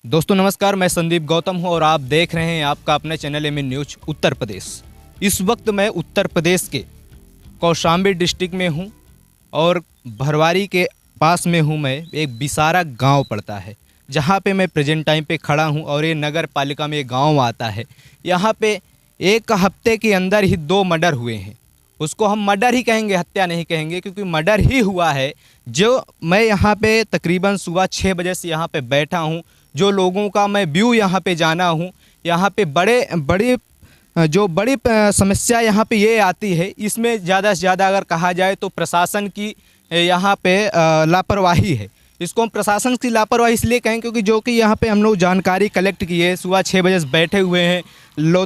दोस्तों नमस्कार, मैं संदीप गौतम हूं और आप देख रहे हैं आपका अपने channel M news Uttar Pradesh. इस वक्त मैं उत्तर प्रदेश के कौशाम्बी डिस्ट्रिक्ट में हूं और भरवारी के पास में हूं। मैं एक बिसारा गांव पड़ता है जहां पे मैं प्रेजेंट टाइम पे खड़ा हूं और ये नगर पालिका में गांव आता है। यहां पे एक हफ्ते के अंदर ही 2 मर्डर हुए हैं। उसको हम मर्डर ही कहेंगे, हत्या नहीं कहेंगे, क्योंकि मर्डर ही हुआ है। जो मैं यहाँ पे तकरीबन सुबह 6 बजे से यहाँ पे बैठा हूँ। जो लोगों का मैं व्यू यहाँ पे जाना हूँ, यहाँ पे बड़ी समस्या यहाँ पे ये आती है। इसमें ज़्यादा से ज़्यादा अगर कहा जाए तो प्रशासन की यहाँ पे लापरवाही है। इसको हम प्रशासन की लापरवाही इसलिए कहें क्योंकि जो कि यहाँ पे हम लोग जानकारी कलेक्ट की है, सुबह 6 बजे से बैठे हुए हैं,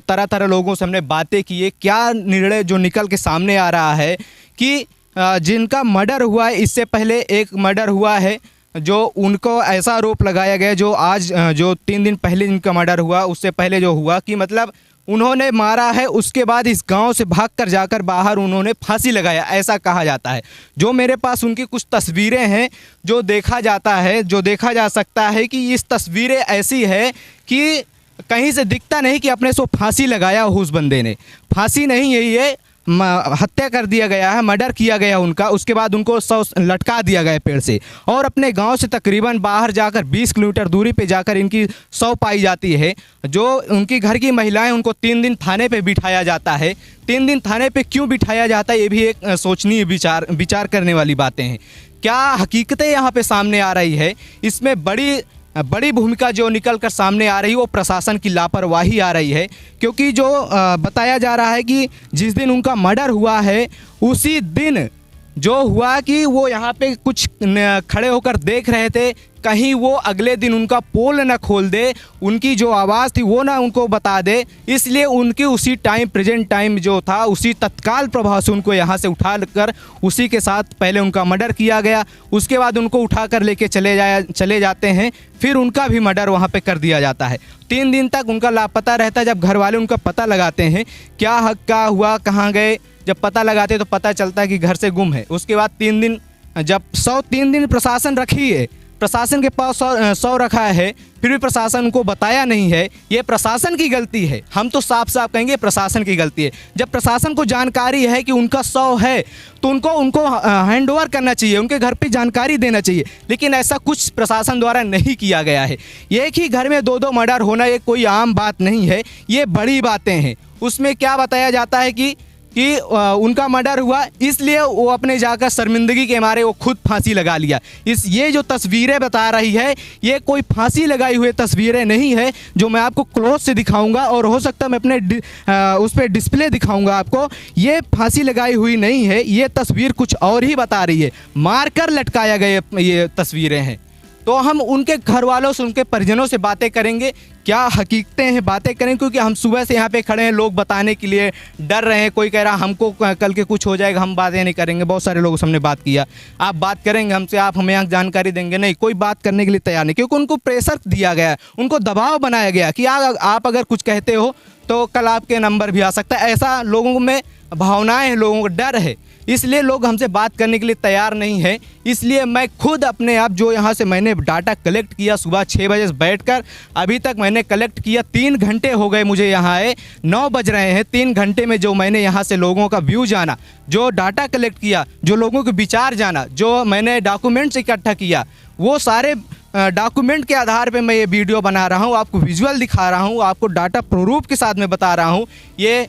तरह तरह लोगों से हमने बातें की है। क्या निर्णय जो निकल के सामने आ रहा है कि जिनका मर्डर हुआ है, इससे पहले एक मर्डर हुआ है जो उनको ऐसा आरोप लगाया गया जो 3 दिन पहले इनका मर्डर हुआ, उससे पहले जो हुआ कि मतलब उन्होंने मारा है, उसके बाद इस गांव से भागकर जाकर बाहर उन्होंने फांसी लगाया, ऐसा कहा जाता है। जो मेरे पास उनकी कुछ तस्वीरें हैं जो देखा जा सकता है कि इस तस्वीरें ऐसी है कि कहीं से दिखता नहीं कि अपने से फांसी लगाया हो उस बंदे ने। फांसी नहीं है, ये हत्या कर दिया गया है, मर्डर किया गया उनका। उसके बाद उनको लटका दिया गया पेड़ से और अपने गांव से तकरीबन बाहर जाकर 20 किलोमीटर दूरी पे जाकर इनकी शव पाई जाती है। जो उनकी घर की महिलाएं, उनको 3 दिन थाने पे बिठाया जाता है। 3 दिन थाने पे क्यों बिठाया जाता है, ये भी एक सोचनीय विचार करने वाली बातें हैं। क्या हकीकतें यहाँ पे सामने आ रही है, इसमें बड़ी भूमिका जो निकल कर सामने आ रही है वो प्रशासन की लापरवाही आ रही है। क्योंकि जो बताया जा रहा है कि जिस दिन उनका मर्डर हुआ है उसी दिन जो हुआ कि वो यहाँ पे कुछ खड़े होकर देख रहे थे, कहीं वो अगले दिन उनका पोल न खोल दे, उनकी जो आवाज़ थी वो ना उनको बता दे। इसलिए उनकी उसी टाइम प्रेजेंट टाइम जो था उसी तत्काल प्रभाव से उनको यहाँ से उठा कर उसी के साथ पहले उनका मर्डर किया गया। उसके बाद उनको उठा कर लेके चले जाते हैं, फिर उनका भी मर्डर वहाँ पे कर दिया जाता है। 3 दिन तक उनका लापता रहता है। जब घर वाले उनका पता लगाते हैं क्या हक का हुआ, कहाँ गए, जब पता लगाते तो पता चलता है कि घर से गुम है। उसके बाद 3 दिन जब 3 दिन प्रशासन रखी है, प्रशासन के पास 100 रखा है, फिर भी प्रशासन को बताया नहीं है। ये प्रशासन की गलती है। हम तो साफ साफ कहेंगे प्रशासन की गलती है। जब प्रशासन को जानकारी है कि उनका 100 है तो उनको हैंडओवर करना चाहिए, उनके घर पे जानकारी देना चाहिए। लेकिन ऐसा कुछ प्रशासन द्वारा नहीं किया गया है। एक ही घर में 2-2 मर्डर होना ये कोई आम बात नहीं है, ये बड़ी बातें हैं। उसमें क्या बताया जाता है कि उनका मर्डर हुआ इसलिए वो अपने जाकर शर्मिंदगी के मारे वो खुद फांसी लगा लिया। ये जो तस्वीरें बता रही है ये कोई फांसी लगाई हुई तस्वीरें नहीं है, जो मैं आपको क्लोज से दिखाऊंगा और हो सकता है मैं अपने उस पर डिस्प्ले दिखाऊंगा आपको। ये फांसी लगाई हुई नहीं है, ये तस्वीर कुछ और ही बता रही है। मारकर लटकाया गया ये तस्वीरें हैं। तो हम उनके घर वालों से, उनके परिजनों से बातें करेंगे, क्या हकीकतें हैं बातें करें, क्योंकि हम सुबह से यहाँ पे खड़े हैं, लोग बताने के लिए डर रहे हैं। कोई कह रहा हमको कल के कुछ हो जाएगा, हम बातें नहीं करेंगे। बहुत सारे लोगों से हमने बात किया, आप बात करेंगे हमसे, आप हमें यहाँ जानकारी देंगे, नहीं, कोई बात करने के लिए तैयार नहीं। क्योंकि उनको प्रेशर दिया गया, उनको दबाव बनाया गया कि आप अगर कुछ कहते हो तो कल आपके नंबर भी आ सकता है। ऐसा लोगों में भावनाएं हैं, लोगों को डर है, इसलिए लोग हमसे बात करने के लिए तैयार नहीं है। इसलिए मैं खुद अपने आप जो यहाँ से मैंने डाटा कलेक्ट किया सुबह 6 बजे से बैठकर अभी तक मैंने कलेक्ट किया, 3 घंटे हो गए मुझे यहाँ आए, 9 बज रहे हैं। 3 घंटे में जो मैंने यहाँ से लोगों का व्यू जाना, जो डाटा कलेक्ट किया, जो लोगों के विचार जाना, जो मैंने डॉक्यूमेंट्स इकट्ठा किया, वो सारे डॉक्यूमेंट के आधार पे मैं ये वीडियो बना रहा हूँ, आपको विजुअल दिखा रहा हूँ, आपको डाटा प्रूफ के साथ में बता रहा हूँ। ये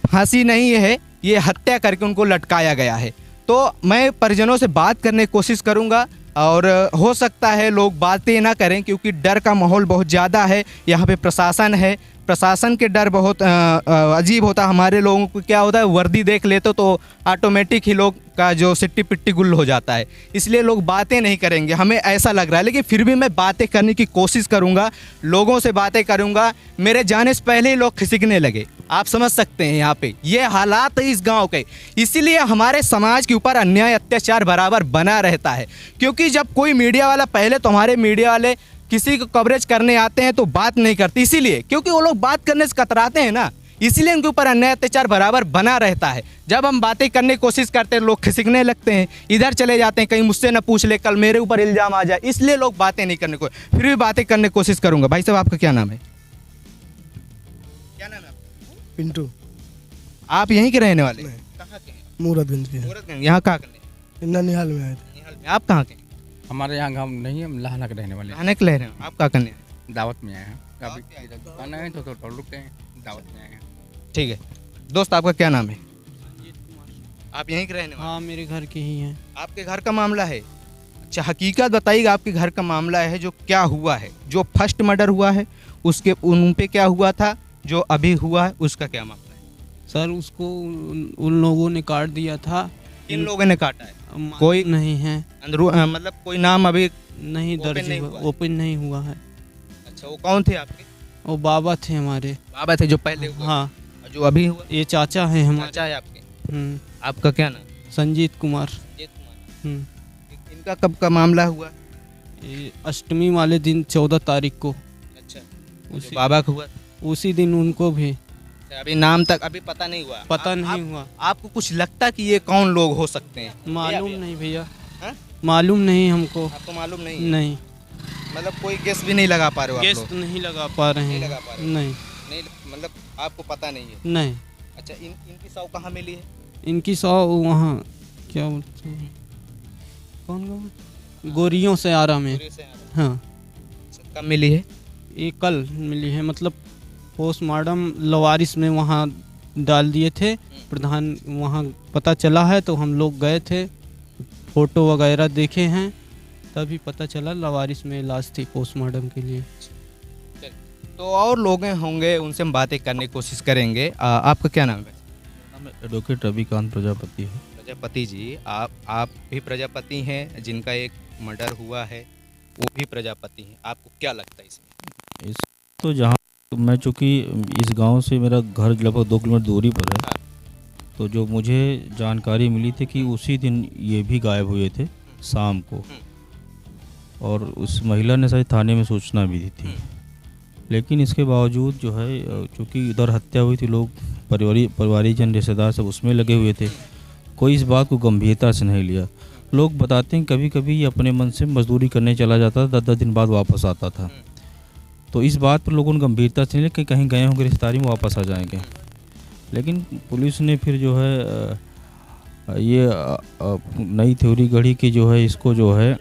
फांसी नहीं है, ये हत्या करके उनको लटकाया गया है। तो मैं परिजनों से बात करने की कोशिश करूंगा और हो सकता है लोग बातें ना करें क्योंकि डर का माहौल बहुत ज़्यादा है। यहाँ पे प्रशासन है, प्रशासन के डर बहुत अजीब होता है। हमारे लोगों को क्या होता है, वर्दी देख लेते तो ऑटोमेटिक ही लोग का जो सिट्टी पिट्टी गुल हो जाता है, इसलिए लोग बातें नहीं करेंगे, हमें ऐसा लग रहा है। लेकिन फिर भी मैं बातें करने की कोशिश करूंगा, लोगों से बातें करूंगा। मेरे जाने से पहले ही लोग खिसकने लगे, आप समझ सकते हैं। यहाँ पे ये हालात है इस गांव के, इसीलिए हमारे समाज के ऊपर अन्याय अत्याचार बराबर बना रहता है। क्योंकि जब कोई मीडिया वाला, पहले तो हमारे मीडिया वाले किसी को कवरेज करने आते हैं तो बात नहीं करते, इसीलिए क्योंकि वो लोग बात करने से कतराते हैं ना। इसलिए उनके ऊपर अन्याय अत्याचार बराबर बना रहता है। जब हम बातें करने की कोशिश करते हैं लोग खिसकने लगते हैं, इधर चले जाते हैं, कहीं मुझसे ना पूछ ले, कल मेरे ऊपर इल्ज़ाम आ जाए, इसलिए लोग बातें नहीं करने को। फिर भी बातें करने की कोशिश करूँगा। भाई साहब आपका क्या नाम है? क्या नाम है आपका? पिंटू। आप यहीं के रहने वाले? कहाँ के हैं? मूरतगंज के हैं। मूरतगंज। यहाँ कहाँ करने? ननिहाल में आए थे। निहाल में। आप कहाँ के? हमारे यहाँ गाँव नहीं, हम लहाना के रहने वाले हैं। रहने के रह रहे हो। आप कहाँ करने? दावत में आए हैं, कभी इधर आना है तो रुके हैं, दावत में आए हैं। ठीक है दोस्त, आपका क्या नाम है? आप यहीं के रहने वाले? हाँ, मेरे घर के ही हैं। आपके घर का मामला है? अच्छा, हकीकत बताइएगा, आपके घर का मामला है, जो क्या हुआ है, जो फर्स्ट मर्डर हुआ है उसके उन पे क्या हुआ था, जो अभी हुआ है उसका क्या मामला है? सर उसको उन लोगों ने काट दिया था। इन लोगों ने काटा है? मालूम कोई नहीं है। अंदरू मतलब कोई नाम अभी? नहीं ओपन दर्ज नहीं हुआ, हुआ है। ओपन नहीं हुआ है। अच्छा, वो कौन थे आपके? वो बाबा थे हमारे। बाबा थे जो पहले हुआ? हाँ, और जो अभी हुआ? ये चाचा हैं हमारे। चाचा है आपके? हम्म, आपका क्या नाम? संजीत कुमार। संजीत कुमार। हम्म, इनका कब का मामला हुआ? ये अष्टमी वाले दिन 14 तारीख को। अच्छा, उसी बाबा का हुआ? उसी दिन उनको भी अच्छा, अभी नाम तक अभी पता नहीं हुआ? पता आप- नहीं आप- हुआ। आपको कुछ लगता कि ये कौन लोग हो सकते हैं? मालूम भैया, नहीं भैया, हाँ? मालूम नहीं हमको। आपको मालूम नहीं है? नहीं, मतलब कोई गेस भी नहीं लगा पा रहे हो आप गेस लोग? नहीं लगा पा रहे नहीं हैं। लगा पा रहे हो? नहीं नहीं, मतलब आपको पता नहीं है? नहीं, अच्छा, इनकी शव कहाँ मिली है? इनकी सौ वहाँ क्या बोलते हैं, कौन गाँव? गोरियों से आरा में। पूरे से आ रहा हाँ, है। अच्छा, कब मिली है? ये कल मिली है, मतलब पोस्टमार्टम लवारिस में वहाँ डाल दिए थे प्रधान, वहाँ पता चला है तो हम लोग गए थे, फ़ोटो वगैरह देखे हैं, तभी पता चला लवारिस में लाश थी पोस्टमार्टम के लिए। तो और लोग होंगे, उनसे हम बातें करने की कोशिश करेंगे। आपका क्या नाम है? एडवोकेट रविकांत प्रजापति है। प्रजापति जी, आप भी प्रजापति हैं, जिनका एक मर्डर हुआ है वो भी प्रजापति हैं, आपको क्या लगता है इसमें? इस तो जहाँ मैं चूँकि इस गांव से मेरा घर लगभग 2 किलोमीटर दूरी पर है, तो जो मुझे जानकारी मिली थी कि उसी दिन ये भी गायब हुए थे शाम को, और उस महिला ने शायद थाने में सूचना भी दी थी। लेकिन इसके बावजूद जो है, चूँकि इधर हत्या हुई थी, लोग परिवारीजन रिश्तेदार सब उसमें लगे हुए थे, कोई इस बात को गंभीरता से नहीं लिया। लोग बताते हैं कभी कभी ये अपने मन से मजदूरी करने चला जाता था, 10-10 दिन बाद वापस आता था, तो इस बात पर लोगों ने गंभीरता से नहीं लिया कि कहीं गए होंगे रिश्तेदारी में, वापस आ जाएंगे। लेकिन पुलिस ने फिर जो है ये नई थ्योरी गढ़ी कि जो है इसको जो है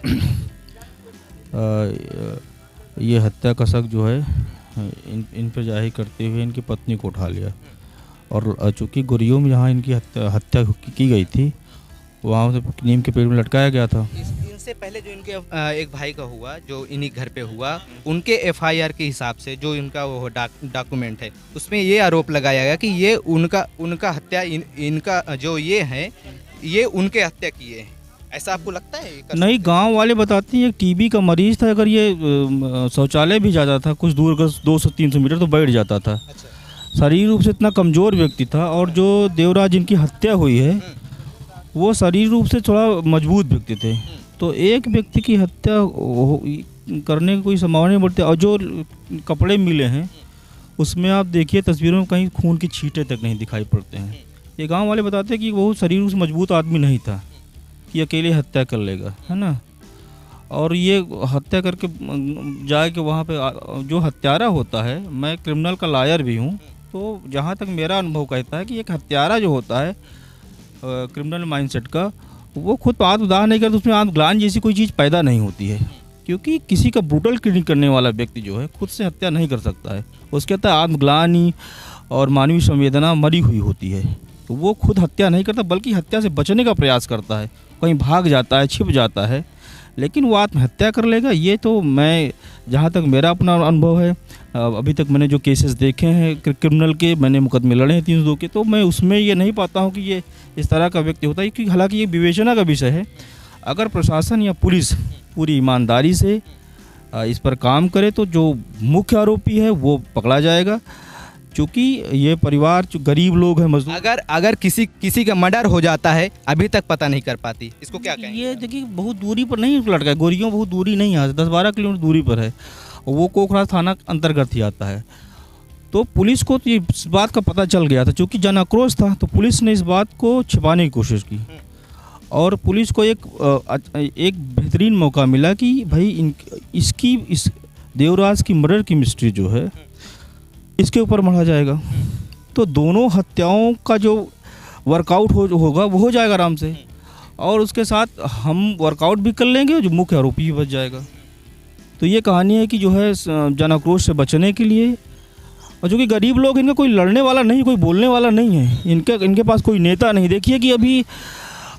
ये हत्या का शक जो है इन पर जाहिर करते हुए इनकी पत्नी को उठा लिया, और चूँकि गोरियों में जहाँ इनकी हत्या की गई थी वहाँ से नीम के पेड़ में लटकाया गया था। इनसे पहले जो इनके एक भाई का हुआ, जो इन्हीं घर पे हुआ, उनके एफआईआर के हिसाब से जो इनका वो डॉक्यूमेंट है, उसमें ये आरोप लगाया गया कि ये उनका हत्या इनका जो ये है, ये उनके हत्या किए हैं। ऐसा आपको लगता है? नहीं, गांव वाले बताते हैं एक टीबी का मरीज था, अगर ये शौचालय भी जाता था कुछ दूर का 200-300 मीटर तो बैठ जाता था। अच्छा। शारीरिक रूप से इतना कमज़ोर व्यक्ति था, और जो देवराज जिनकी हत्या हुई है वो शारीरिक रूप से थोड़ा मजबूत व्यक्ति थे, तो एक व्यक्ति की हत्या करने की कोई संभावना नहीं बढ़ती। और जो कपड़े मिले हैं उसमें आप देखिए तस्वीरों में कहीं खून की छींटे तक नहीं दिखाई पड़ते हैं। ये गांव वाले बताते हैं कि वो शरीर रूप से मजबूत आदमी नहीं था कि अकेले हत्या कर लेगा, है ना। और ये हत्या करके जाए कि वहाँ पे जो हत्यारा होता है, मैं क्रिमिनल का लॉयर भी हूँ, तो जहाँ तक मेरा अनुभव कहता है कि एक हत्यारा जो होता है क्रिमिनल माइंडसेट का, वो खुद आत्मदाह नहीं करता, उसमें आत्मग्लानि जैसी कोई चीज़ पैदा नहीं होती है, क्योंकि किसी का ब्रूटल किलिंग करने वाला व्यक्ति जो है खुद से हत्या नहीं कर सकता है। उसके अंदर आत्मग्लानि और मानवीय संवेदना मरी हुई होती है, तो वो खुद हत्या नहीं करता बल्कि हत्या से बचने का प्रयास करता है, कहीं भाग जाता है, छिप जाता है, लेकिन वो आत्महत्या कर लेगा, ये तो मैं जहाँ तक मेरा अपना अनुभव है, अभी तक मैंने जो केसेस देखे हैं क्रिमिनल के, मैंने मुकदमे लड़े हैं 302 के, तो मैं उसमें ये नहीं पाता हूँ कि ये इस तरह का व्यक्ति होता है। क्योंकि हालांकि ये विवेचना का विषय है, अगर प्रशासन या पुलिस पूरी ईमानदारी से इस पर काम करे तो जो मुख्य आरोपी है वो पकड़ा जाएगा। क्योंकि ये परिवार जो गरीब लोग हैं, मजदूर, अगर किसी का मर्डर हो जाता है अभी तक पता नहीं कर पाती, इसको क्या कहेंगे? ये देखिए बहुत दूरी पर नहीं लटका है, गोरियों बहुत दूरी नहीं है, 10-12 किलोमीटर दूरी पर है, वो कोखराज थाना अंतर्गत ही आता है। तो पुलिस को तो ये इस बात का पता चल गया था, चूँकि जन आक्रोश था तो पुलिस ने इस बात को छिपाने की कोशिश की और पुलिस को एक बेहतरीन मौका मिला कि भाई इस देवराज की मर्डर की मिस्ट्री जो है इसके ऊपर मढ़ा जाएगा, तो दोनों हत्याओं का जो वर्कआउट होगा वो हो जाएगा आराम से, और उसके साथ हम वर्कआउट भी कर लेंगे और जो मुख्य आरोपी भी बच जाएगा। तो ये कहानी है कि जो है जन आक्रोश से बचने के लिए, और जो कि गरीब लोग, इनका कोई लड़ने वाला नहीं, कोई बोलने वाला नहीं है, इनके पास कोई नेता नहीं। देखिए कि अभी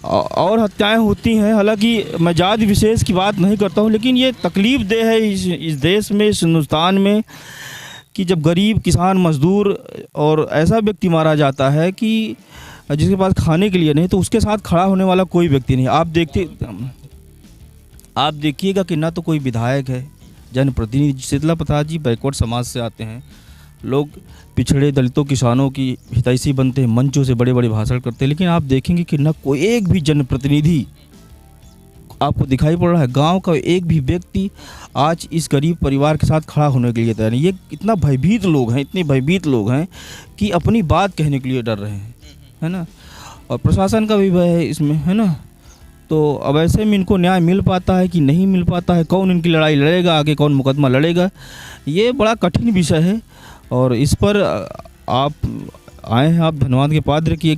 और हत्याएं होती हैं, हालांकि मैं जाति विशेष की बात नहीं करता हूं, लेकिन ये तकलीफ देह है इस देश में, इस हिंदुस्तान में, कि जब गरीब किसान मजदूर और ऐसा व्यक्ति मारा जाता है कि जिसके पास खाने के लिए नहीं, तो उसके साथ खड़ा होने वाला कोई व्यक्ति नहीं। आप देखिएगा कि ना तो कोई विधायक है, जनप्रतिनिधि, शीतला प्रसाद जी बैकवर्ड समाज से आते हैं, लोग पिछड़े दलितों किसानों की हितैषी बनते हैं, मंचों से बड़े बड़े भाषण करते हैं, लेकिन आप देखेंगे कि ना कोई एक भी जनप्रतिनिधि आपको दिखाई पड़ रहा है। गांव का एक भी व्यक्ति आज इस गरीब परिवार के साथ खड़ा होने के लिए तैयार नहीं। ये इतना भयभीत लोग हैं, इतने भयभीत लोग हैं कि अपनी बात कहने के लिए डर रहे हैं, है ना। और प्रशासन का भी भय है इसमें, है ना। तो अब ऐसे में इनको न्याय मिल पाता है कि नहीं मिल पाता है, कौन इनकी लड़ाई लड़ेगा, आगे कौन मुकदमा लड़ेगा, ये बड़ा कठिन विषय है। और इस पर आप आए हैं, आप धन्यवाद के पात्र कि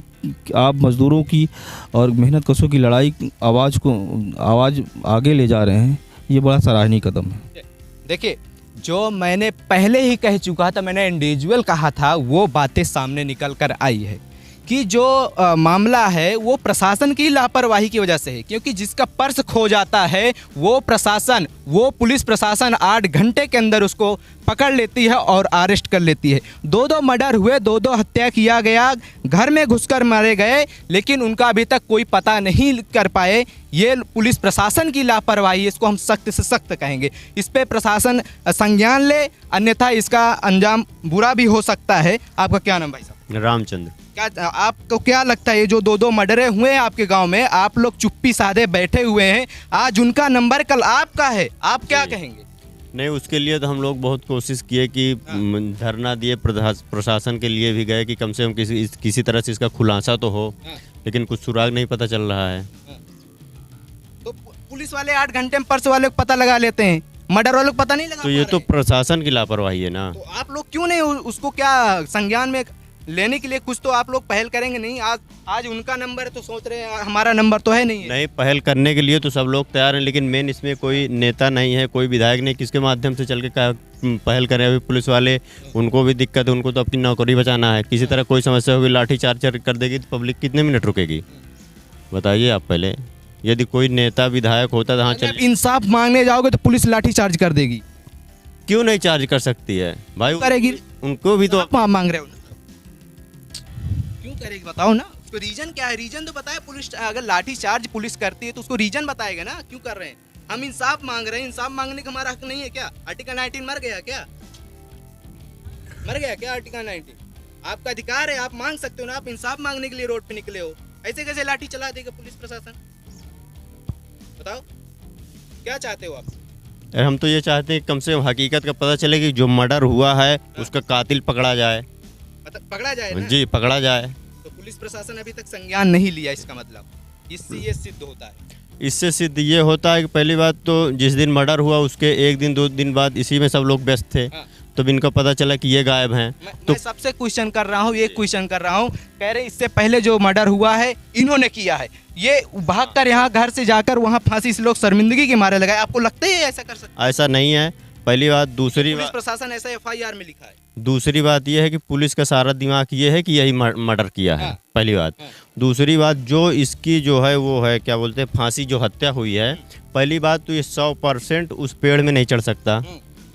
आप मज़दूरों की और मेहनत कशों की लड़ाई आवाज़ आगे ले जा रहे हैं, ये बड़ा सराहनीय कदम है। देखिए, जो मैंने पहले ही कह चुका था, मैंने इंडिविजुअल कहा था, वो बातें सामने निकल कर आई है कि जो मामला है वो प्रशासन की लापरवाही की वजह से है, क्योंकि जिसका पर्स खो जाता है वो पुलिस प्रशासन 8 घंटे के अंदर उसको पकड़ लेती है और अरेस्ट कर लेती है। 2 मर्डर हुए, 2 हत्या किया गया, घर में घुसकर मारे गए, लेकिन उनका अभी तक कोई पता नहीं कर पाए। ये पुलिस प्रशासन की लापरवाही है, इसको हम सख्त से सख्त कहेंगे। इस पे प्रशासन संज्ञान ले, अन्यथा इसका अंजाम बुरा भी हो सकता है। आपका क्या नाम भाई साहब? रामचंद्र। क्या आपको क्या लगता है, ये जो 2 मर्डरे हुए हैं आपके गांव में, आप लोग चुप्पी साधे बैठे हुए हैं, आज उनका नंबर कल आपका है, आप क्या कहेंगे? नहीं, उसके लिए तो हम लोग बहुत कोशिश किए कि धरना दिए, प्रशासन के लिए भी गए कि कम से कम किसी तरह से इसका खुलासा तो हो, लेकिन कुछ सुराग नहीं पता चल रहा है। तो पुलिस वाले 8 घंटे में पर्स वाले को पता लगा लेते हैं, मर्डर वाले को पता नहीं लगा। तो ये तो प्रशासन की लापरवाही है ना। तो आप लोग क्यों नहीं उसको क्या संज्ञान में लेने के लिए कुछ तो आप लोग पहल करेंगे? नहीं, आज उनका नंबर है तो सोच रहे हैं हमारा नंबर तो है नहीं। नहीं, पहल करने के लिए तो सब लोग तैयार हैं, लेकिन मेन इसमें कोई नेता नहीं है, कोई विधायक नहीं, किसके माध्यम से चल के पहल करें। अभी पुलिस वाले, उनको भी दिक्कत है, उनको तो अपनी नौकरी बचाना है। किसी तरह कोई समस्या होगी, लाठी चार्ज कर देगी तो पब्लिक कितने मिनट रुकेगी, बताइए आप पहले। यदि कोई नेता विधायक होता तो हाँ चलिए। इंसाफ मांगने जाओगे तो पुलिस लाठी चार्ज कर देगी। क्यों नहीं चार्ज कर सकती है भाई? करेगी, उनको भी तो आप मांग रहे हो, क्यों करेगी बताओ ना। उसको रीजन क्या है? रीजन तो बताए। पुलिस अगर लाठी चार्ज पुलिस करती है तो उसको रीजन बताएगा ना, क्यों कर रहे हैं। हम इंसाफ मांग रहे हैं, इंसाफ मांगने का हमारा हक नहीं है क्या? आर्टिकल 19 मर गया क्या? आर्टिकल 19 आपका अधिकार है, आप मांग सकते हो ना। आप इंसाफ मांगने के लिए रोड पे निकले हो, ऐसे कैसे लाठी चला देगा पुलिस प्रशासन? बताओ क्या चाहते हो आप? हम तो ये चाहते हैं कम से कम हकीकत का पता चले कि जो मर्डर हुआ है उसका कातिल पकड़ा जाए। पकड़ा जाए ना? जी, पकड़ा जाए। तो पुलिस प्रशासन अभी तक संज्ञान नहीं लिया, इसका मतलब इससे ये सिद्ध होता है। इससे सिद्ध ये होता है कि पहली बात तो जिस दिन मर्डर हुआ उसके 1 दिन 2 दिन बाद इसी में सब लोग व्यस्त थे, तब इनको पता चला कि ये गायब हैं। तो मैं सबसे क्वेश्चन कर रहा हूँ, ये क्वेश्चन कर रहा हूँ, कह रहे इससे पहले जो मर्डर हुआ है इन्होंने किया है, ये भाग कर यहाँ घर से जाकर वहाँ फांसी से लोग शर्मिंदगी के मारे लगाए। आपको लगता है ऐसा कर सकते? ऐसा नहीं है, पहली बात। दूसरी बात, प्रशासन ऐसा FIR में लिखा है। दूसरी बात यह है कि पुलिस का सारा दिमाग ये है कि यही मर्डर किया है, पहली बात। दूसरी बात, जो इसकी जो है वो है क्या बोलते हैं, फांसी जो हत्या हुई है, पहली बात तो ये 100% उस पेड़ में नहीं चढ़ सकता।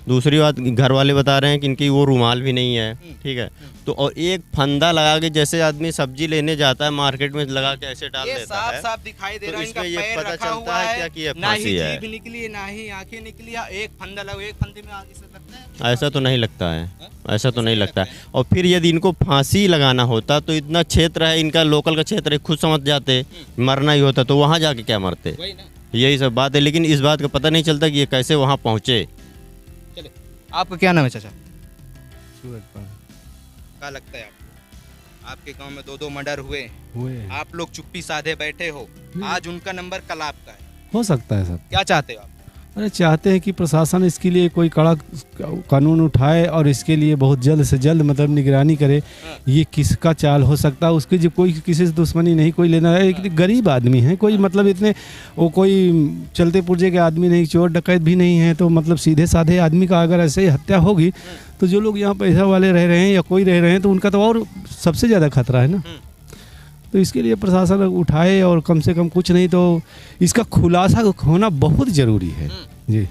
दूसरी बात, घर वाले बता रहे हैं कि इनकी वो रुमाल भी नहीं है, ठीक है। तो और एक फंदा लगा के, जैसे आदमी सब्जी लेने जाता है मार्केट में, लगा के ऐसे डाल देता है, साफ दिखाई दे तो रहा है, इसमें इनका ये पैर पता रखा चलता हुआ है क्या कि ये ना ही फांसी है। जीभ निकली, ना ही आंखें निकली, एक फंदा लगा, एक फंदे में आगे से लगता है। ऐसा तो नहीं लगता है, ऐसा तो नहीं लगता है। और फिर यदि इनको फांसी लगाना होता तो इतना क्षेत्र है, इनका लोकल का क्षेत्र है, खुद समझ जाते, मरना ही होता तो वहाँ जाके क्या मरते, यही सब बात है। लेकिन इस बात का पता नहीं चलता कि ये कैसे वहाँ पहुँचे। आपका क्या नाम है चाचा? क्या लगता है आपको? आपके गांव में 2 मर्डर हुए, आप लोग चुप्पी साधे बैठे हो, आज उनका नंबर कल आपका है, हो सकता है सर। क्या चाहते हो आप? अरे चाहते हैं कि प्रशासन इसके लिए कोई कड़ा कानून उठाए और इसके लिए बहुत जल्द से जल्द मतलब निगरानी करे। ये किसका चाल हो सकता है, उसके जो कोई किसी से दुश्मनी नहीं, कोई लेना है। एक गरीब आदमी है, कोई मतलब इतने वो कोई चलते पुर्जे के आदमी नहीं, चोर डकैत भी नहीं है। तो मतलब सीधे साधे आदमी का अगर ऐसे ही हत्या होगी तो जो लोग यहाँ पैसा वाले रह रहे हैं या कोई रह रहे हैं तो उनका तो और सबसे ज़्यादा खतरा है ना। तो इसके लिए प्रशासन उठाए और कम से कम कुछ नहीं तो इसका खुलासा होना बहुत ज़रूरी है जी,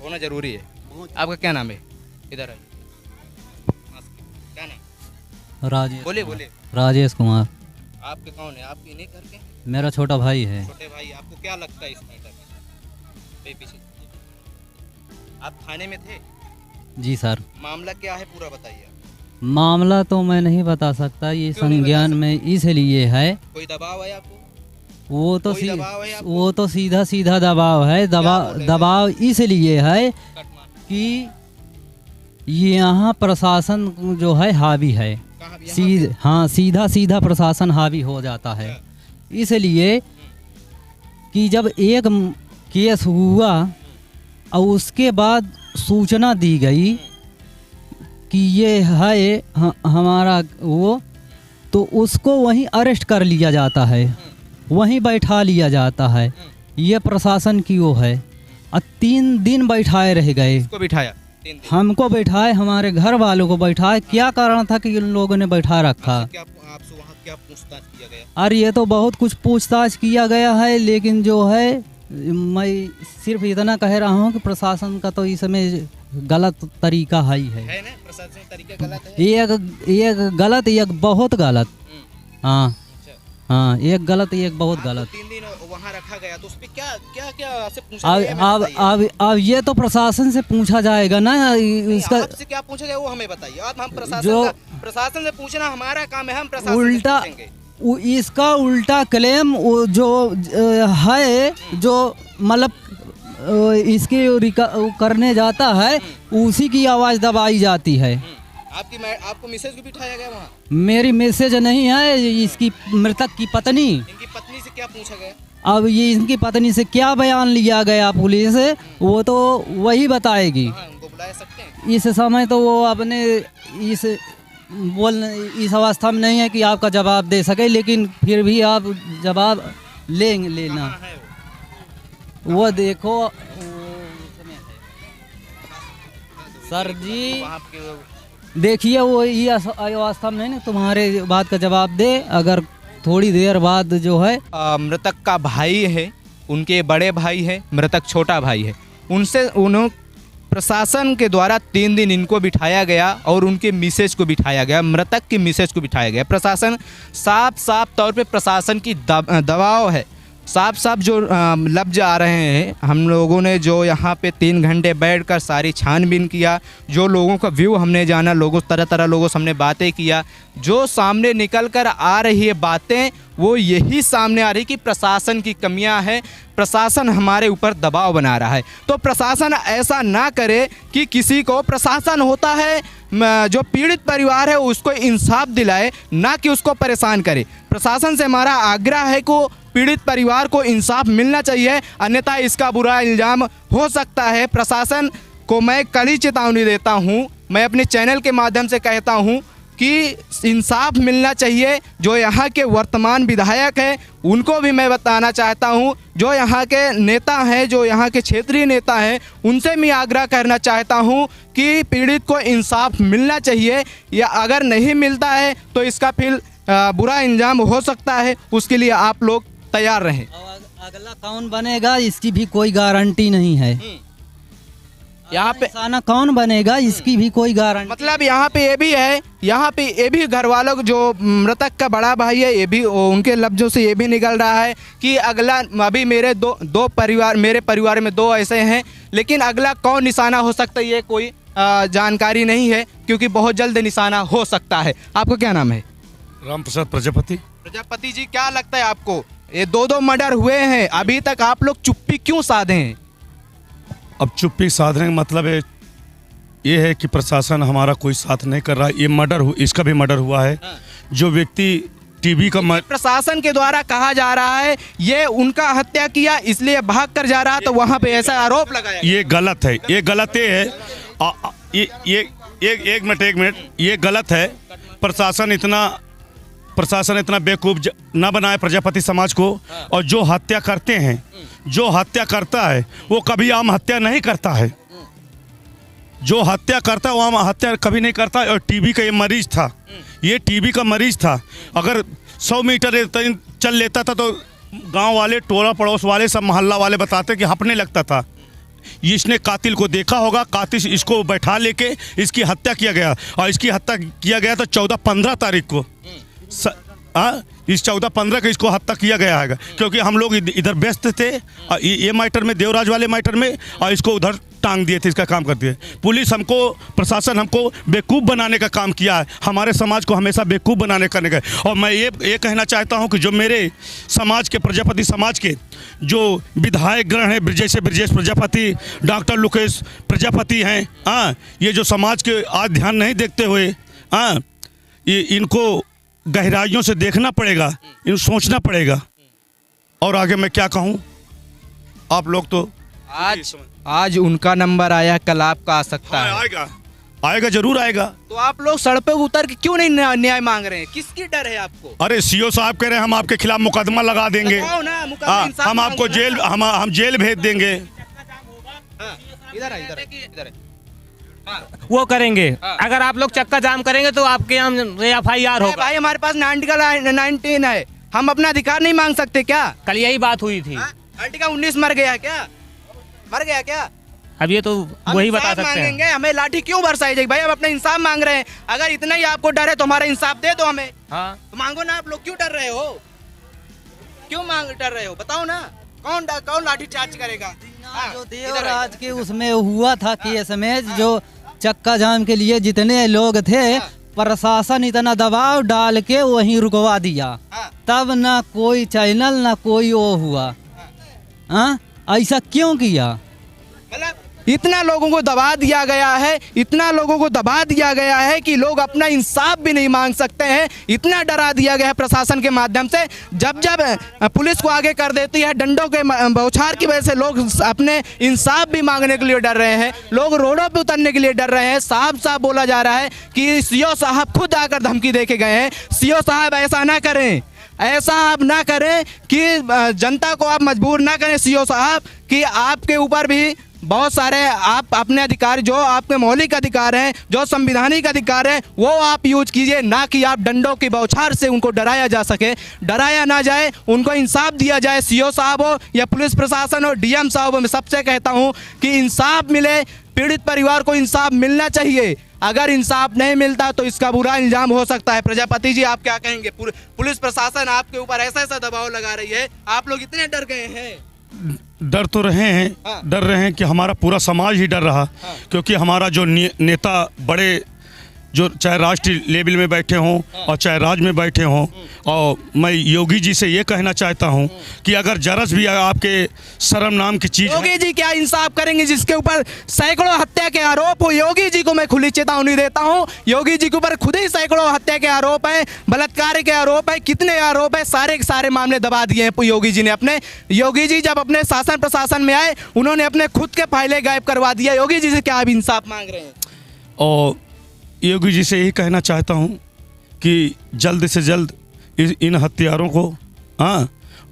होना जरूरी है। आपका क्या नाम है? इधर आइए। क्या नाम? राजेश बोले बोले। राजेश कुमार। आपके कौन है? आपके नहीं घर के? मेरा छोटा भाई है। छोटे भाई, आपको क्या लगता है इस मैटर में? पीछे आप थाने में थे? जी सर। मामला क्या है पूरा बताइए। मामला तो मैं नहीं बता सकता, ये क्यों नहीं बता संज्ञान में इसलिए है। कोई दबाव है आपको? वो तो कोई दबाव है आपको? वो तो सीधा सीधा दबाव है। बोल रहे दबाव इसलिए है कट मार। कि यहाँ प्रशासन जो है हावी है। कहाँ? यहाँ पे? हाँ, सीधा सीधा प्रशासन हावी हो जाता है। इसलिए कि जब एक केस हुआ और उसके बाद सूचना दी गई कि ये है हमारा वो, तो उसको वहीं अरेस्ट कर लिया जाता है, वहीं बैठा लिया जाता है। ये प्रशासन की वो है। और 3 दिन बैठाए रह गए। इसको बिठाया 3 दिन? हमको बैठाए, हमारे घर वालों को बैठाए। क्या कारण था कि इन लोगों ने बैठा रखा? आपसे वहाँ क्या पूछताछ किया गया? अरे ये तो बहुत कुछ पूछताछ किया गया है, लेकिन जो है मैं सिर्फ इतना कह रहा हूँ कि प्रशासन का तो इसमें गलत तरीका है ना? प्रशासनिक तरीका गलत है। एक गलत, एक बहुत गलत। हाँ अच्छा। हाँ, एक गलत, एक बहुत गलत। 3 दिन वहाँ रखा गया तो उस पे क्या क्या क्या से पूछा गया? अब ये तो प्रशासन से पूछा जाएगा ना। इसका आपसे क्या पूछा गया वो हमें बताइए। अब हम जो प्रशासन से पूछना हमारा काम है, हम प्रशासन उल्टा से पूछेंगे। इसका उल्टा क्लेम जो है, जो मतलब इसके करने जाता है, उसी की आवाज़ दबाई जाती है। आपको मैसेज भी बिठाया गया वहाँ? मेरी मैसेज नहीं है, इसकी मृतक की पत्नी। इनकी पत्नी से क्या पूछा गया? अब ये इनकी पत्नी से क्या बयान लिया गया पुलिस से, वो तो वही बताएगी। उनको बुला सकते हैं? इस समय तो वो अपने इस अवस्था में नहीं है कि आपका जवाब दे सके, लेकिन फिर भी आप जवाब लेना। वो देखो सर जी, देखिए वो ये अवस्था में नहीं, तुम्हारे बात का जवाब दे। अगर थोड़ी देर बाद जो है मृतक का भाई है, उनके बड़े भाई है, मृतक छोटा भाई है, उनसे प्रशासन के द्वारा 3 दिन इनको बिठाया गया और उनके मिसेज को बिठाया गया, मृतक की मिसेज को बिठाया गया। प्रशासन साफ तौर पे प्रशासन की दबाव है। साफ जो लफ्ज आ रहे हैं, हम लोगों ने जो यहाँ पे 3 घंटे बैठकर सारी छानबीन किया, जो लोगों का व्यू हमने जाना, तरह लोगों से हमने बातें किया, जो सामने निकल कर आ रही है बातें, वो यही सामने आ रही कि प्रशासन की कमियां हैं, प्रशासन हमारे ऊपर दबाव बना रहा है। तो प्रशासन ऐसा ना करे कि किसी को, प्रशासन होता है जो पीड़ित परिवार है उसको इंसाफ दिलाए, ना कि उसको परेशान करे। प्रशासन से हमारा आग्रह है कि पीड़ित परिवार को इंसाफ मिलना चाहिए, अन्यथा इसका बुरा इल्ज़ाम हो सकता है। प्रशासन को मैं कड़ी चेतावनी देता हूं, मैं अपने चैनल के माध्यम से कहता हूं कि इंसाफ मिलना चाहिए। जो यहाँ के वर्तमान विधायक हैं उनको भी मैं बताना चाहता हूँ, जो यहाँ के नेता हैं, जो यहाँ के क्षेत्रीय नेता हैं, उनसे मैं आग्रह करना चाहता हूँ कि पीड़ित को इंसाफ मिलना चाहिए, या अगर नहीं मिलता है तो इसका फिर बुरा इंजाम हो सकता है। उसके लिए आप लोग तैयार रहें। अगला कौन बनेगा इसकी भी कोई गारंटी नहीं है। यहाँ पे निशाना कौन बनेगा इसकी भी कोई गारंटी, मतलब यहाँ पे ये भी है, यहाँ पे ये भी घर वालों को, जो मृतक का बड़ा भाई है, ये भी उनके लफ्जों से ये भी निकल रहा है कि अगला, अभी मेरे दो परिवार, मेरे परिवार में 2 ऐसे हैं, लेकिन अगला कौन निशाना हो सकता है ये कोई जानकारी नहीं है, क्योंकि बहुत जल्द निशाना हो सकता है। आपका क्या नाम है? राम प्रसाद प्रजापति। प्रजापति जी, क्या लगता है आपको, ये 2 मर्डर हुए हैं, अभी तक आप लोग चुप्पी क्यों साधे हैं? अब चुप्पी साधने का मतलब है ये है कि प्रशासन हमारा कोई साथ नहीं कर रहा। ये इसका भी मर्डर हुआ है। जो व्यक्ति टीबी का प्रशासन के द्वारा कहा जा रहा है ये उनका हत्या किया इसलिए भाग कर जा रहा, तो वहाँ पे ऐसा आरोप लगाया। ये गलत है। ये गलत ये है। एक मिनट ये गलत है। प्रशासन इतना बेवकूफ़ ना बनाए प्रजापति समाज को। और जो हत्या करते हैं, जो हत्या करता है वो कभी आम हत्या नहीं करता है। जो हत्या करता है वो आम हत्या कभी नहीं करता। और टीबी का ये मरीज था, ये टीबी का मरीज था। अगर 100 मीटर चल लेता था तो गांव वाले, टोला पड़ोस वाले, सब मोहल्ला वाले बताते कि हाँफने लगता था। इसने कातिल को देखा होगा, कातिल इसको बैठा लेके इसकी हत्या किया गया। और इसकी हत्या किया गया था 14-15 तारीख को। इस 14-15 को इसको हत्या किया गया है, क्योंकि हम लोग इधर व्यस्त थे ये मैटर में, देवराज वाले मैटर में, और इसको उधर टांग दिए थे, इसका काम कर दिए। पुलिस हमको, प्रशासन हमको बेवकूफ़ बनाने का काम किया है। हमारे समाज को हमेशा बेवकूफ़ बनाने करने का। और मैं ये कहना चाहता हूं कि जो मेरे समाज के, प्रजापति समाज के जो विधायक गण हैं, जैसे ब्रजेश प्रजापति, डॉक्टर लोकेश प्रजापति हैं, ये जो समाज के आज ध्यान नहीं देखते हुए, ये इनको गहराइयों से देखना पड़ेगा, इन सोचना पड़ेगा। और आगे मैं क्या कहूँ, आप लोग तो आज उनका नंबर आया, कल आपका आ सकता है। आएगा जरूर आएगा। तो आप लोग सड़क पे उतर के क्यों नहीं न्याय मांग रहे हैं? किसकी डर है आपको? अरे सीओ साहब कह रहे हैं हम आपके खिलाफ मुकदमा लगा देंगे, हम आपको हम जेल भेज देंगे। इधर वो करेंगे। अगर आप लोग चक्का जाम करेंगे तो आपके यहाँ FIR होगा। भाई हमारे पास 19 है, हम अपना अधिकार नहीं मांग सकते क्या? कल यही बात हुई थी। आर्टिकल 19 मर गया क्या? अब ये तो वही बता सकते हैं। हमें लाठी क्यों बरसाई जाएगी? भाई हम अपना इंसाफ मांग रहे हैं। अगर इतना ही आपको डर है तो हमारा इंसाफ दे दो हमें। हाँ तो मांगो ना। आप लोग क्यों डर रहे हो? डर रहे हो? बताओ ना, कौन लाठी चार्ज करेगा? जो देवराज के उसमें हुआ था केस में, जो चक्का जाम के लिए जितने लोग थे, प्रशासन इतना दबाव डाल के वहीं रुकवा दिया, तब ना कोई चैनल ना कोई वो हुआ। ऐसा क्यों किया? मतलब इतना लोगों को दबा दिया गया है कि लोग अपना इंसाफ भी नहीं मांग सकते हैं। इतना डरा दिया गया है प्रशासन के माध्यम से। जब पुलिस को आगे कर देती है डंडों के बौछार की वजह से लोग अपने इंसाफ भी मांगने के लिए डर रहे हैं। लोग रोडों पे उतरने के लिए डर रहे हैं। साफ बोला जा रहा है कि सीओ साहब खुद आकर धमकी दे के गए हैं। सीओ साहब ऐसा ना करें, ऐसा आप ना करें कि जनता को आप मजबूर ना करें सीओ साहब, कि आपके ऊपर भी बहुत सारे आप अपने अधिकार, जो आपके मौलिक अधिकार हैं, जो संविधानिक अधिकार हैं, वो आप यूज कीजिए, ना कि आप डंडों की बौछार से उनको डराया जा सके। डराया ना जाए, उनको इंसाफ दिया जाए। सीओ साहब हो या पुलिस प्रशासन हो, डीएम साहब हो, मैं सबसे कहता हूँ कि इंसाफ मिले। पीड़ित परिवार को इंसाफ मिलना चाहिए। अगर इंसाफ नहीं मिलता तो इसका बुरा इल्जाम हो सकता है। प्रजापति जी आप क्या कहेंगे? पुलिस प्रशासन आपके ऊपर ऐसा दबाव लगा रही है, आप लोग इतने डर गए हैं। डर तो रहे हैं, डर रहे हैं कि हमारा पूरा समाज ही डर रहा, क्योंकि हमारा जो नेता बड़े, जो चाहे राष्ट्रीय लेवल में बैठे हों और चाहे राज्य में बैठे हों, और मैं योगी जी से ये कहना चाहता हूं कि अगर जरस भी आपके शर्म नाम की चीज़, योगी जी क्या इंसाफ करेंगे जिसके ऊपर सैकड़ों हत्या के आरोप हो? योगी जी को मैं खुली चेतावनी देता हूं, योगी जी के ऊपर खुद ही सैकड़ों हत्या के आरोप है, बलात्कार के आरोप है, कितने आरोप है, सारे के सारे मामले दबा दिए हैं योगी जी ने अपने। योगी जी जब अपने शासन प्रशासन में आए, उन्होंने अपने खुद के फाइलें गायब करवा दिया। योगी जी से क्या आप इंसाफ मांग रहे हैं? और योगी जी से यही कहना चाहता हूं कि जल्द से जल्द इन हत्यारों को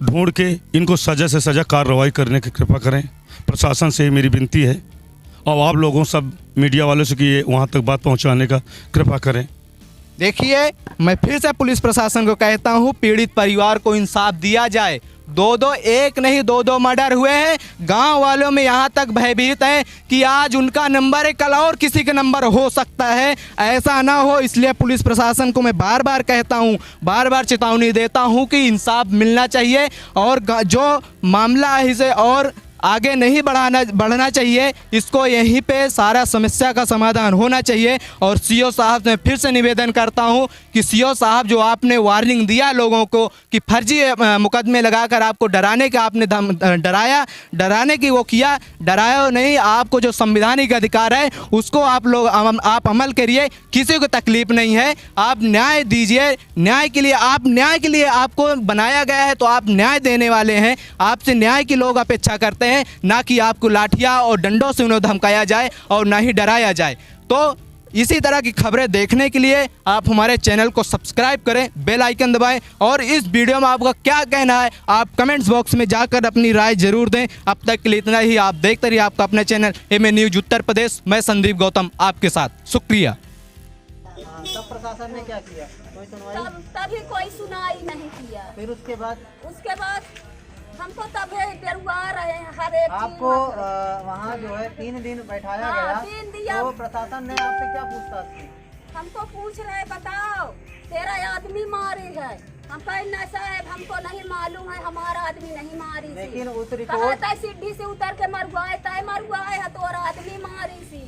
ढूंढ के इनको सज़ा से सज़ा कार्रवाई करने की कृपा करें। प्रशासन से मेरी विनती है, और आप लोगों सब मीडिया वालों से कि ये वहाँ तक बात पहुँचाने का कृपा करें। देखिए, मैं फिर से पुलिस प्रशासन को कहता हूँ, पीड़ित परिवार को इंसाफ दिया जाए। एक नहीं दो मर्डर हुए हैं। गांव वालों में यहाँ तक भयभीत है कि आज उनका नंबर है, कल और किसी का नंबर हो सकता है। ऐसा ना हो, इसलिए पुलिस प्रशासन को मैं बार बार कहता हूँ, बार बार चेतावनी देता हूँ कि इंसाफ मिलना चाहिए, और जो मामला है इसे और आगे नहीं बढ़ना चाहिए। इसको यहीं पे सारा समस्या का समाधान होना चाहिए। और सीओ साहब से फिर से निवेदन करता हूँ कि सीओ साहब जो आपने वार्निंग दिया लोगों को कि फर्जी मुकदमे लगाकर आपको डराने का आपने डराने की वो किया, डराया नहीं। आपको जो संवैधानिक अधिकार है उसको आप अमल करिए, किसी को तकलीफ नहीं है। आप न्याय दीजिए, न्याय के लिए आपको बनाया गया है, तो आप न्याय देने वाले हैं। आपसे न्याय की लोग अपेक्षा करते हैं, ना कि आपको लाठियाँ और डंडों से उन्हें धमकाया जाए और ना ही डराया जाए। तो इसी तरह की खबरें देखने के लिए आप हमारे चैनल को सब्सक्राइब करें, बेल आइकन दबाएं और इस वीडियो में आपका क्या कहना है आप कमेंट्स बॉक्स में जाकर अपनी राय जरूर दें। अब तक के लिए इतना ही। आप देखते रहिए आपका अपना channel MA news Uttar Pradesh. मैं संदीप गौतम आपके साथ, शुक्रिया। तब प्रशासन ने क्या किया? कोई सुनवाई? तभी कोई सुनाई नहीं किया। फिर उसके बाद हमको तब डरवा रहे हैं हर एक आपको वहाँ जो है 3 दिन बैठाया गया। 3 दिया। तो प्रशासन ने आपसे क्या पूछताछ की? हमको पूछ रहे बताओ तेरा आदमी मारी है। हम कहीं ना साहब हमको नहीं मालूम है, हमारा आदमी नहीं मारी। लेकिन उस रिपोर्ट सीढ़ी से उतर के मरवाए है तो आदमी मारी सी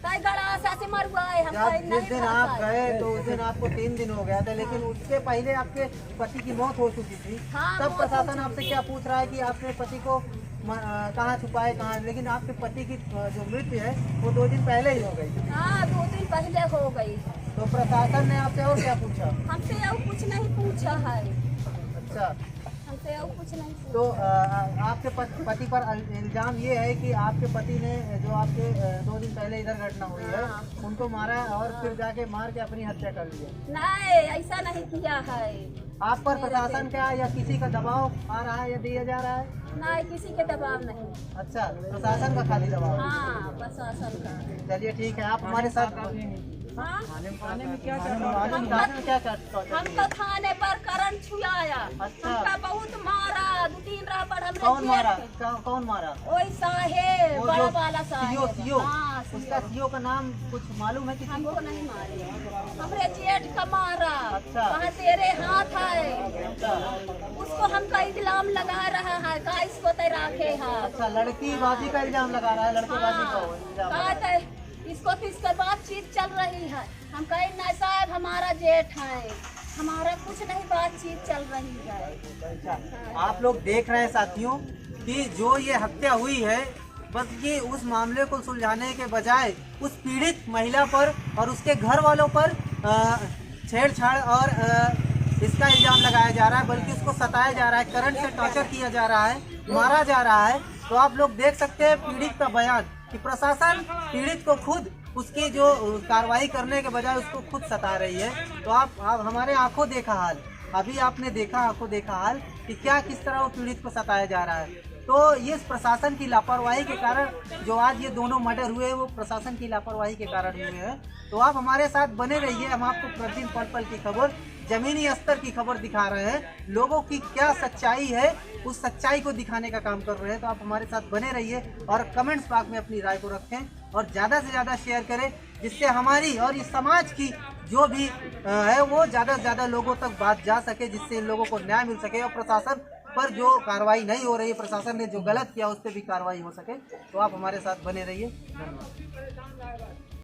गड़ासा से मरवाए। जिस दिन आप गए तो उस दिन आपको 3 दिन हो गया था, लेकिन उसके पहले आपके पति की मौत हो चुकी थी। तब प्रशासन आपसे क्या पूछ रहा है कि आपने पति को कहाँ छुपाए कहाँ? लेकिन आपके पति की जो मृत्यु है वो 2 दिन पहले ही हो गई। हाँ 2 दिन पहले हो गई। तो प्रशासन ने आपसे और क्या पूछा? हमसे और कुछ नहीं पूछा है। अच्छा, हमसे और कुछ नहीं पूछा। तो आपके पति पर इल्जाम ये है कि आपके पति ने जो आपके 2 दिन पहले इधर घटना हुई है उनको मारा और फिर जाके मार के अपनी हत्या कर लिया। नहीं ऐसा नहीं किया है। आप पर प्रशासन का या किसी का दबाव आ रहा है या दिया जा रहा है? नहीं किसी के दबाव नहीं। अच्छा, प्रशासन का खाली दबाव? हाँ प्रशासन का। चलिए ठीक है, आप हमारे साथ हाँ? खाने में क्या हम तो खाने पर करंट छुआया। अच्छा, हमका बहुत मारा। 2-3 रापड़ हमने। कौन मारा? ओई साहेब, बड़ा वाला साहेब। सीओ। उसका सीओ का नाम कुछ मालूम है? हमको नहीं मारे, हमरे जेठ का मारा। अच्छा, वहाँ तेरे हाथ है। उसको हमका इल्जाम लगा रहा है का इसको तैराखे है। अच्छा, लड़कीबाजी का इल्जाम लगा रहा है, लड़केबाजी का। इसको तो इसका बातचीत चल रही है। हम कहे ना साहब हमारा जेठ है, हमारा कुछ नहीं बातचीत चल रही है। अच्छा, आप लोग देख रहे हैं साथियों कि जो ये हत्या हुई है, बस ये उस मामले को सुलझाने के बजाय उस पीड़ित महिला पर और उसके घर वालों पर छेड़छाड़ और इसका इल्जाम लगाया जा रहा है, बल्कि उसको सताया जा रहा है, करंट से टॉर्चर किया जा रहा है, मारा जा रहा है। तो आप लोग देख सकते हैं पीड़ित का बयान कि प्रशासन पीड़ित को खुद उसकी जो कार्रवाई करने के बजाय उसको खुद सता रही है। तो आप हमारे आंखों देखा हाल, अभी आपने देखा आंखों देखा हाल कि क्या किस तरह वो पीड़ित को सताया जा रहा है। तो ये प्रशासन की लापरवाही के कारण जो आज ये दोनों मर्डर हुए वो प्रशासन की लापरवाही के कारण हुए हैं। तो आप हमारे साथ बने रहिए, हम आपको प्रतिदिन पल पल की खबर, जमीनी स्तर की खबर दिखा रहे हैं। लोगों की क्या सच्चाई है उस सच्चाई को दिखाने का काम कर रहे हैं। तो आप हमारे साथ बने रहिए और कमेंट्स बॉक्स में अपनी राय को रखें और ज़्यादा से ज़्यादा शेयर करें, जिससे हमारी और इस समाज की जो भी है वो ज़्यादा से ज़्यादा लोगों तक बात जा सके, जिससे इन लोगों को न्याय मिल सके और प्रशासन पर जो कार्रवाई नहीं हो रही है, प्रशासन ने जो गलत किया उस पर भी कार्रवाई हो सके। तो आप हमारे साथ बने रहिए। धन्यवाद।